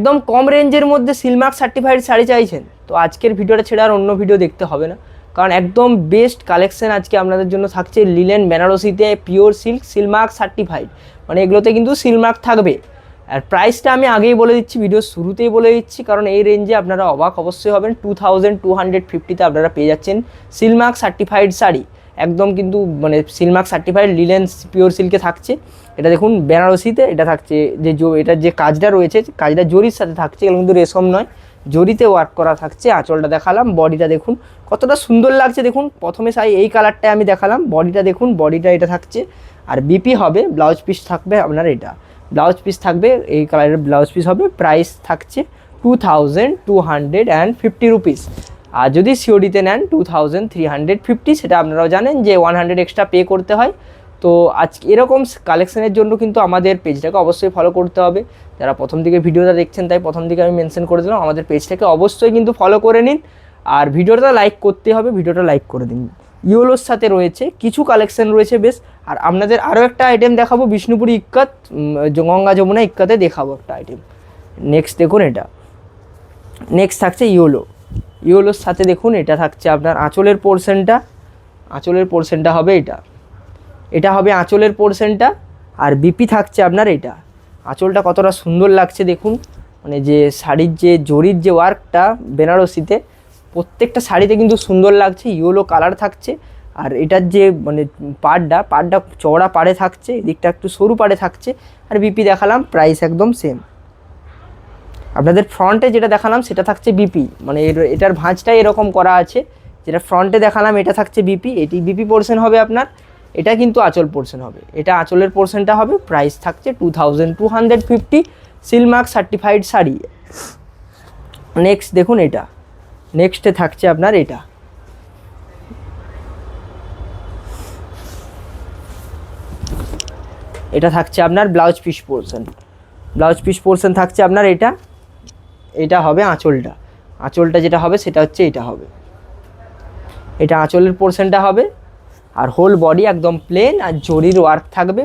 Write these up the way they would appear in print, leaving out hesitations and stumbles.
একদম কম রেঞ্জের মধ্যে সিলমার্ক সার্টিফাইড শাড়ি চাইছেন তো আজকের ভিডিওটা ছেড়ে আর অন্য ভিডিও দেখতে হবে না, কারণ একদম বেস্ট কালেকশন আজকে আপনাদের জন্য থাকছে। লিলেন বেনারসিতে পিওর সিল্ক সিলমার্ক সার্টিফাইড, মানে এগুলোতে কিন্তু সিলমার্ক থাকবে। আর প্রাইসটা আমি আগেই বলে দিচ্ছি, ভিডিও শুরুতেই বলে দিচ্ছি, কারণ এই রেঞ্জে আপনারা অবাক অবশ্যই হবেন। 2250 আপনারা পেয়ে যাচ্ছেন সিলমার্ক সার্টিফাইড শাড়ি। একদম কিন্তু মানে সিলমার্ক সার্টিফাইড লিলেন পিওর সিল্কে থাকছে। এটা দেখুন বেনারসিতে এটা থাকছে, যে এটার যে কাজটা রয়েছে কাজটা জরির সাথে থাকছে, এগুলো কিন্তু রেশম নয়, জরিতে ওয়ার্ক করা থাকছে। আঁচলটা দেখালাম, বডিটা দেখুন কতটা সুন্দর লাগছে। দেখুন প্রথমে এই কালারটা আমি দেখালাম, বডিটা দেখুন, বডিটা এটা থাকছে। আর বিপি হবে, ব্লাউজ পিস থাকবে আপনার, এটা ব্লাউজ পিস থাকবে, এই কালারের ব্লাউজ পিস হবে। প্রাইস থাকছে 2250 রুপিস। আর যদি সিওডিতে নেন 2350, সেটা আপনারাও জানেন যে 100 এক্সট্রা পে করতে হয়। তো আজকে এরকম কালেকশনের জন্য কিন্তু আমাদের পেজটাকে অবশ্যই ফলো করতে হবে। যারা প্রথম দিকে ভিডিওটা দেখছেন, তাই প্রথম দিকে আমি মেনশন করে দিলাম, আমাদের পেজটাকে অবশ্যই কিন্তু ফলো করে নিন। আর ভিডিওটা লাইক করতে হবে, ভিডিওটা লাইক করে দিন। ইয়োলোর সাথে রয়েছে কিছু কালেকশন রয়েছে বেশ। আর আপনাদের আরও একটা আইটেম দেখাবো, বিষ্ণুপুরি ইক্কাত, গঙ্গা যমুনা ইক্কাতে দেখাবো একটা আইটেম। নেক্সট দেখুন, এটা নেক্সট থাকছে ইয়োলোর সাথে দেখুন এটা থাকছে আপনার আঁচলের পোর্শনটা হবে এটা হবে আঁচলের পোর্শনটা। আর বিপি থাকছে আপনার এটা। আঁচলটা কতটা সুন্দর লাগছে দেখুন, মানে যে শাড়ির যে জরির যে ওয়ার্কটা বেনারসিতে, প্রত্যেকটা শাড়িতে কিন্তু সুন্দর লাগছে। ইয়েলো কালার থাকছে। আর এটার যে মানে পাড়টা চওড়া পাড়ে থাকছে, এদিকটা একটু সরু পাড়ে থাকছে। আর বিপি দেখালাম, প্রাইস একদম সেম। আপনাদের ফ্রন্টে যেটা দেখালাম সেটা থাকছে বিপি, মানে এটার ভাঁজটাই এরকম করা আছে। যেটা ফ্রন্টে দেখালাম এটা থাকছে বিপি, এটি বিপি পোর্শন হবে আপনার। এটা কিন্তু আঁচল পোর্শন হবে, এটা আঁচলের পোর্শনটা হবে। প্রাইস থাকছে 2250, সিলমার্ক সার্টিফাইড শাড়ি। নেক্সট দেখুন, এটা নেক্সটে থাকছে আপনার এটা থাকছে আপনার ব্লাউজ পিস পোর্শন থাকছে আপনার। এটা হবে আঁচলটা যেটা হবে সেটা হচ্ছে এটা হবে, এটা আঁচলের পোর্শনটা হবে। আর হোল বডি একদম প্লেন, আর জরির ওয়ার্ক থাকবে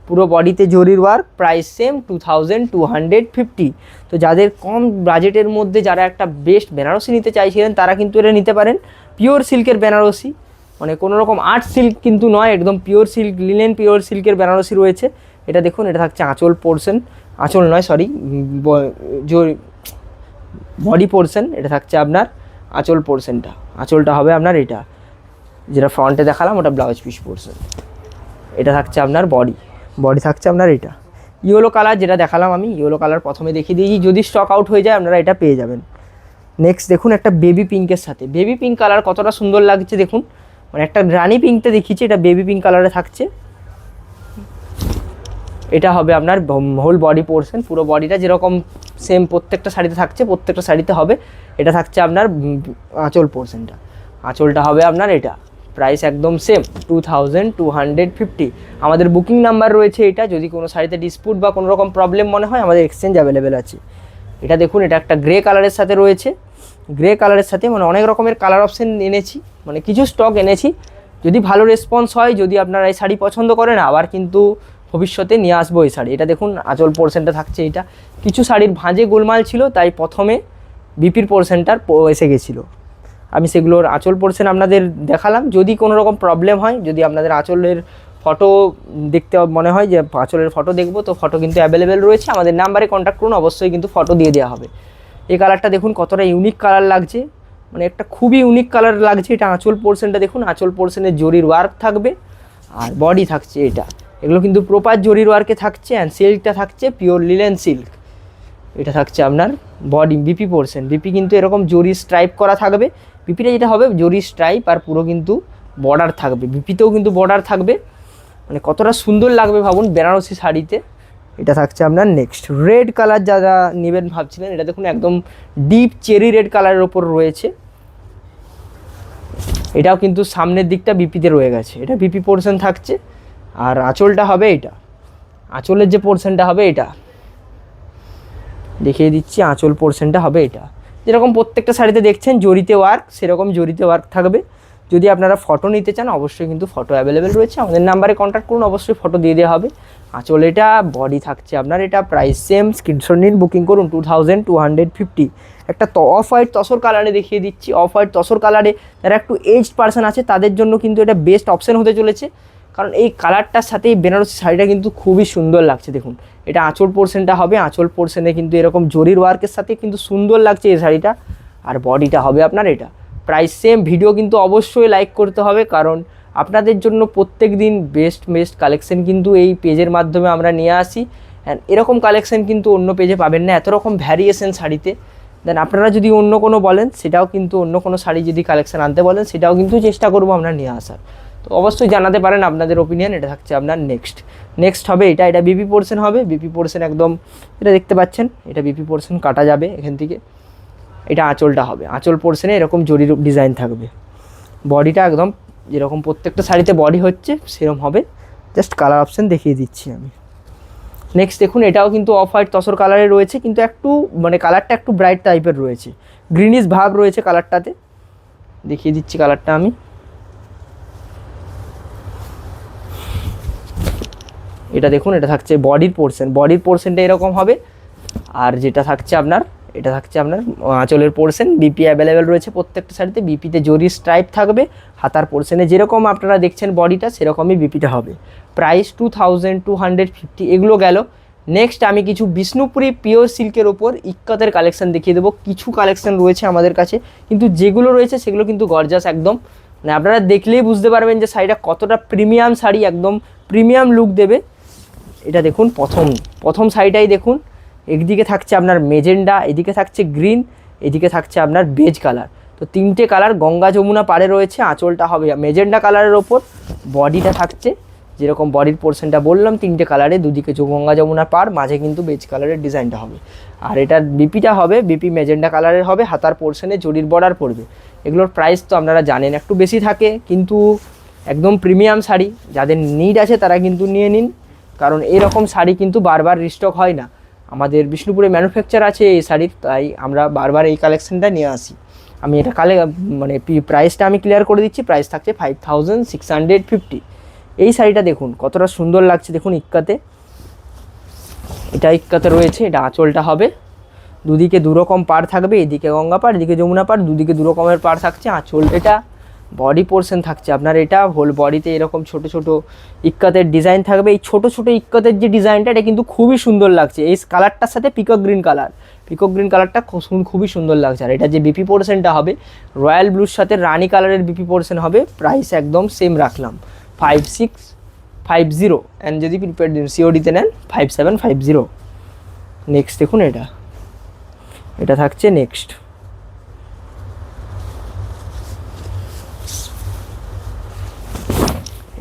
পুরো বডিতে জরির ওয়ার্ক। Price same 2250। তো যাদের কম বাজেটের মধ্যে যারা একটা বেস্ট বেনারসি নিতে চাইছিলেন, তারা কিন্তু এটা নিতে পারেন। পিওর সিল্কের বেনারসি, মানে কোনো রকম আর্ট সিল্ক কিন্তু নয়, একদম পিওর সিল্ক, লিনেন পিওর সিল্কের বেনারসি রয়েছে। এটা দেখুন, এটা থাকছে বডি পোর্শন, এটা থাকছে আপনার আঁচল পোর্শনটা। আঁচলটা হবে আপনার এটা, যেটা ফ্রন্টে দেখালাম ওটা ব্লাউজ পিস পোর্শন। এটা থাকছে আপনার বডি থাকছে আপনার এটা। ইয়েলো কালার যেটা দেখালাম আমি, ইয়েলো কালার প্রথমে দেখিয়ে দিয়েছি, যদি স্টক আউট হয়ে যায় আপনারা এটা পেয়ে যাবেন। নেক্সট দেখুন, একটা বেবি পিঙ্কের সাথে, বেবি পিঙ্ক কালার কতটা সুন্দর লাগছে দেখুন, মানে একটা রানি পিঙ্কতে দেখিয়েছি, এটা বেবি পিঙ্ক কালারে থাকছে। এটা হবে আপনার হোল বডি পোর্শন, পুরো বডিটা যেরকম সেম প্রত্যেকটা শাড়িতে থাকছে, প্রত্যেকটা শাড়িতে হবে। এটা থাকছে আপনার আঁচল পোর্শনটা, আঁচলটা হবে আপনার এটা। প্রাইস একদম সেম 2250। আমাদের বুকিং নাম্বার রয়েছে এটা, যদি কোনো শাড়িতে ডিসপুট বা কোনো রকম প্রবলেম মনে হয়, আমাদের এক্সচেঞ্জ অ্যাভেলেবেল আছে। এটা দেখুন, এটা একটা গ্রে কালারের সাথে রয়েছে, মানে অনেক রকমের কালার অপশান এনেছি, মানে কিছু স্টক এনেছি। যদি ভালো রেসপন্স হয়, যদি আপনারা এই শাড়ি পছন্দ করেন, আবার কিন্তু ভবিষ্যতে নিয়ে আসবো এই শাড়ি। এটা দেখুন, আঁচল পোর্শনটা থাকছে এটা। কিছু শাড়ির ভাঁজে গোলমাল ছিল, তাই প্রথমে বিপির পোর্শনটার এসে গেছিলো, আমি সেগুলোর আঁচল পোর্শন আপনাদের দেখালাম। যদি কোনো রকম প্রবলেম হয়, যদি আপনাদের আঁচলের ফটো দেখতে মনে হয় যে আঁচলের ফটো দেখবো, তো ফটো কিন্তু অ্যাভেলেবেল রয়েছে, আমাদের নাম্বারে কন্ট্যাক্ট করুন, অবশ্যই কিন্তু ফটো দিয়ে দেওয়া হবে। এই কালারটা দেখুন কতটা ইউনিক কালার লাগছে, মানে একটা খুবই ইউনিক কালার লাগছে। এটা আঁচল পোর্শনটা দেখুন, আঁচল পোর্শনের জরির ওয়ার্ক থাকবে, আর বডি থাকছে এটা। এগুলো কিন্তু প্রপার জরির ওয়ার্কে থাকছে। অ্যান্ড সিল্কটা থাকছে পিওর লিলেন সিল্ক। এটা থাকছে আপনার বডি বিপি পোর্শন, বিপি কিন্তু এরকম জরি স্ট্রাইপ করা থাকবে। বিপিটা যেটা হবে জরি স্ট্রাইপ, আর পুরো কিন্তু বর্ডার থাকবে, বিপিতেও কিন্তু বর্ডার থাকবে। মানে কতটা সুন্দর লাগবে ভাবুন বেনারসি শাড়িতে। এটা থাকছে আপনার নেক্সট রেড কালার, যারা নেবেন ভাবছিলেন, এটা দেখুন একদম ডিপ চেরি রেড কালারের ওপর রয়েছে। এটাও কিন্তু সামনের দিকটা বিপিতে রয়ে গেছে, এটা বিপি পোর্শন থাকছে। আর আঁচলটা হবে এটা, আঁচলের যে পোর্শনটা হবে এটা দেখিয়ে দিচ্ছি, আঁচল পোর্শনটা হবে এটা। যেরকম প্রত্যেকটা শাড়িতে দেখছেন জরিতে ওয়ার্ক, সেরকম জরিতে ওয়ার্ক থাকবে। যদি আপনারা ফটো নিতে চান অবশ্যই কিন্তু ফটো অ্যাভেলেবেল রয়েছে, আমাদের নাম্বারে কন্ট্যাক্ট করুন, অবশ্যই ফটো দিয়ে দেওয়া হবে। আঁচল এটা, বডি থাকছে আপনার এটা, প্রাইস সেম, স্ক্রিনশট নিন, বুকিং করুন 2250। একটা অফ হোয়াইট তসর কালারে দেখিয়ে দিচ্ছি, অফ হোয়াইট তসর কালারে যারা একটু এজড পার্সন আছে তাদের জন্য কিন্তু এটা বেস্ট অপশন হতে চলেছে, কারণ এই কালারটার সাথে এই বেনারসি শাড়িটা কিন্তু খুবই সুন্দর লাগছে। দেখুন এটা আঁচল পোর্শনটা হবে, আঁচল পোর্শনে কিন্তু এরকম জরির ওয়ার্কের সাথে কিন্তু সুন্দর লাগছে এই শাড়িটা। আর বডিটা হবে আপনার এটা, প্রাইস সেম। ভিডিও কিন্তু অবশ্যই লাইক করতে হবে, কারণ আপনাদের জন্য প্রত্যেক দিন বেস্ট কালেকশন কিন্তু এই পেজের মাধ্যমে আমরা নিয়ে আসি। অ্যান্ড এরকম কালেকশন কিন্তু অন্য পেজে পাবেন না, এত রকম ভ্যারিয়েশন শাড়িতে। দেন আপনারা যদি অন্য কোনো বলেন সেটাও কিন্তু, অন্য কোনো শাড়ি যদি কালেকশন আনতে বলেন সেটাও কিন্তু চেষ্টা করবো আমরা নিয়ে আসার। তো অবশ্যই জানাতে পারেন আপনাদের ওপিনিয়ন। এটা থাকছে আপনার নেক্সট হবে এটা বিপি পোর্শন হবে, বিপি পোর্শন একদম এটা দেখতে পাচ্ছেন, এটা বিপি পোর্শন কাটা যাবে এখান থেকে। এটা আঁচলটা হবে, আঁচল পোর্শনে এরকম জরির ডিজাইন থাকবে। বডিটা একদম যেরকম প্রত্যেকটা শাড়িতে বডি হচ্ছে সেরকম হবে, জাস্ট কালার অপশান দেখিয়ে দিচ্ছি আমি। নেক্সট দেখুন এটাও কিন্তু অফ হোয়াইট তসর কালারে রয়েছে, কিন্তু একটু মানে কালারটা একটু ব্রাইট টাইপের রয়েছে, গ্রিনিশ ভাব রয়েছে কালারটাতে। দেখিয়ে দিচ্ছি কালারটা আমি। এটা দেখুন এটা থাকছে বডির পোর্শনটা এরকম হবে। আর যেটা থাকছে আপনার, এটা থাকছে আপনার আঁচলের পোর্শন। বিপি অ্যাভেলেবেল রয়েছে প্রত্যেকটা শাড়িতে, বিপিতে জরি স্ট্রাইপ থাকবে। হাতার পোর্শনে যেরকম আপনারা দেখছেন বডিটা সেরকমই বিপিটা হবে। প্রাইস 2250। এগুলো গেল। নেক্সট আমি কিছু বিষ্ণুপুরি পিওর সিল্কের ওপর ইক্কতের কালেকশন দেখিয়ে দেবো। কিছু কালেকশন রয়েছে আমাদের কাছে, কিন্তু যেগুলো রয়েছে সেগুলো কিন্তু গর্জাস একদম, মানে আপনারা দেখলেই বুঝতে পারবেন যে শাড়িটা কতটা প্রিমিয়াম শাড়ি, একদম প্রিমিয়াম লুক দেবে। এটা দেখুন প্রথম শাড়িটাই দেখুন, একদিকে থাকছে আপনার মেজেন্ডা, এদিকে থাকছে গ্রিন, এদিকে থাকছে আপনার বেজ কালার। তো তিনটে কালার গঙ্গা যমুনা পাড়ে রয়েছে। আঁচলটা হবে মেজেন্ডা কালারের ওপর, বডিটা থাকছে যেরকম বডির পোর্শনটা বললাম তিনটে কালারে, দুদিকে গঙ্গা যমুনা পাড়, মাঝে কিন্তু বেজ কালারের ডিজাইনটা হবে। আর এটার বিপিটা হবে, বিপি মেজেন্ডা কালারের হবে, হাতার পোর্শনে জরির বর্ডার পড়বে। এগুলোর প্রাইস তো আপনারা জানেন একটু বেশি থাকে, কিন্তু একদম প্রিমিয়াম শাড়ি, যাদের নিড আছে তারা কিন্তু নিয়ে নিন, কারণ এরকম শাড়ি কিন্তু বারবার রিস্টক হয় না। আমাদের বিষ্ণুপুরে ম্যানুফ্যাকচার আছে এই শাড়ির, তাই আমরা বারবার এই কালেকশনটা নিয়ে আসি। আমি এটা মানে প্রাইসটা আমি ক্লিয়ার করে দিচ্ছি। প্রাইস থাকছে 5650। এই শাড়িটা দেখুন কতটা সুন্দর লাগছে, দেখুন ইক্কাতে, এটা ইক্কাতে রয়েছে। এটা আঁচলটা হবে, দুদিকে দুরকম পাড় থাকবে, এদিকে গঙ্গা পাড়, এদিকে যমুনা পাড়, দুদিকে দুরকমের পাড় থাকছে। আঁচল এটা, বডি পোর্শন থাকছে আপনার এটা, হোল বডিতে এরকম ছোট ছোট ইক্কাতের ডিজাইন থাকবে। এই ছোট ছোট ইক্কাতের যে ডিজাইনটা এটা কিন্তু খুবই সুন্দর লাগছে। এই কালারটার সাথে পিকক গ্রিন কালারটা খুবই সুন্দর লাগছে। আর এটা যে বিপি পোর্শনটা হবে রয়্যাল ব্লুর সাথে রানি কালারের বিপি পোর্শন হবে। প্রাইস একদম সেম রাখলাম 5650। অ্যান্ড যদি প্রিপেড সিওডিতে নেন 5750। নেক্সট দেখুন এটা থাকছে নেক্সট।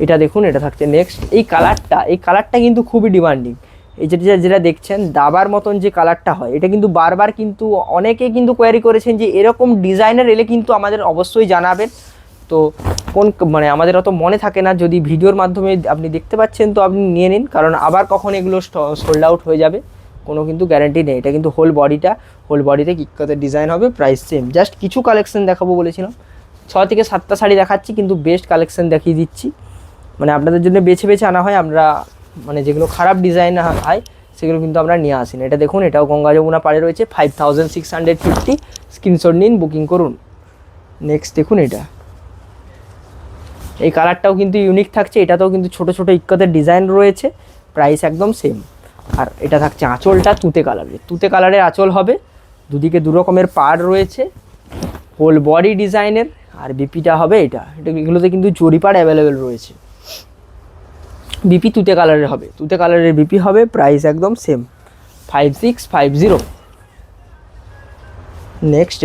এটা দেখুন এটা থাকছে নেক্সট। এই কালারটা কিন্তু খুবই ডিমান্ডিং। এই যেটা দেখছেন দাবার মতন যে কালারটা হয়, এটা কিন্তু বারবার কিন্তু অনেকে কিন্তু কোয়ারি করেছেন যে এরকম ডিজাইনের এলে কিন্তু আমাদের অবশ্যই জানাবেন। তো মানে আমাদের অত মনে থাকে না, যদি ভিডিওর মাধ্যমে আপনি দেখতে পাচ্ছেন তো আপনি নিয়ে নিন, কারণ আবার কখন এগুলো সোল্ড আউট হয়ে যাবে কোনো কিন্তু গ্যারান্টি নেই। এটা কিন্তু হোল বডিতে কিক্কাতের ডিজাইন হবে। Price same. জাস্ট কিছু কালেকশন দেখাবো বলেছিলাম, 6 থেকে 7টা শাড়ি দেখাচ্ছি, কিন্তু বেস্ট কালেকশন দেখিয়ে দিচ্ছি। মানে আপনাদের জন্য বেছে আনা হয়, আমরা মানে যেগুলো খারাপ ডিজাইন হয় সেগুলো কিন্তু আমরা নিয়ে আসি না। এটা দেখুন এটাও গঙ্গা যমুনা পাড়ে রয়েছে, 5650। স্ক্রিনশট নিন, বুকিং করুন। নেক্সট দেখুন এই কালারটাও কিন্তু ইউনিক থাকছে, এটাতেও কিন্তু ছোট ছোট ইক্কতের ডিজাইন রয়েছে। প্রাইস একদম সেম। আর এটা থাকছে আঁচলটা তুতে কালারের আঁচল হবে, দুদিকে দুরকমের পাড় রয়েছে, হোল বডি ডিজাইনের। আর বিপিটা হবে এগুলোতে কিন্তু জরি পাড় অ্যাভেলেবেল রয়েছে। বিপি তুতে কালারের হবে, বিপি হবে। প্রাইস একদম সেম 5650। নেক্সট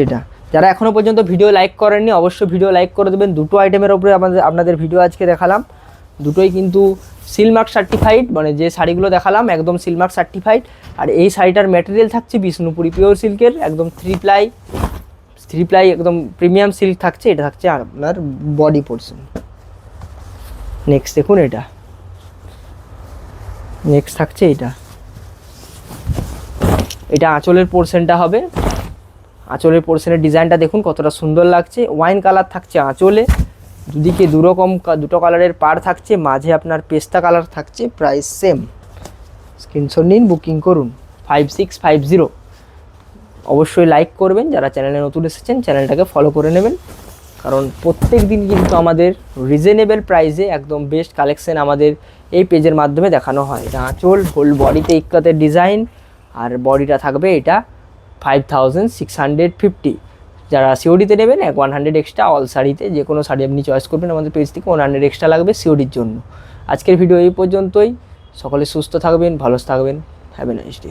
যারা এখনও পর্যন্ত ভিডিও লাইক করেননি অবশ্যই ভিডিও লাইক করে দেবেন। দুটো আইটেমের ওপরে আপনাদের ভিডিও আজকে দেখালাম, দুটোই কিন্তু সিলমার্ক সার্টিফাইড, মানে যে শাড়িগুলো দেখালাম একদম সিলমার্ক সার্টিফাইড। আর এই শাড়িটার ম্যাটেরিয়াল থাকছে বিষ্ণুপুরি পিওর সিল্কের, একদম থ্রি প্লাই একদম প্রিমিয়াম সিল্ক থাকছে। এটা থাকছে আপনার বডি পোর্শন। নেক্সট দেখুন নেক্সট থাকছে এটা আঁচলের পোর্শনটা হবে। আঁচলের পোর্শনের ডিজাইনটা দেখুন কতটা সুন্দর লাগছে, ওয়াইন কালার থাকছে আঁচলে। দুদিকে দুটো কালারের পাড় থাকছে, মাঝে আপনার পেস্তা কালার থাকছে, প্রাইস সেম। স্ক্রিনশট নিন, বুকিং করুন 5650। অবশ্যই লাইক করবেন, যারা চ্যানেলে নতুন এসেছেন চ্যানেলটাকে ফলো করে নেবেন, কারণ প্রত্যেক দিন কিন্তু আমাদের রিজনেবল প্রাইসে একদম বেস্ট কালেকশন আমাদের এই পেজের মাধ্যমে দেখানো হয়। এটা আঁচল, হোল বডিতে ইক্কাতের ডিজাইন, আর বডিটা থাকবে এটা 5650। যারা সিওডিতে নেবেন 100 এক্সট্রা, অল শাড়িতে যে কোনো শাড়ি আপনি চয়েস করবেন আমাদের পেজ থেকে 100 এক্সট্রা লাগবে সিওডির জন্য। আজকের ভিডিও এই পর্যন্তই। সকলে সুস্থ থাকবেন, ভালো থাকবেন। Have a nice day.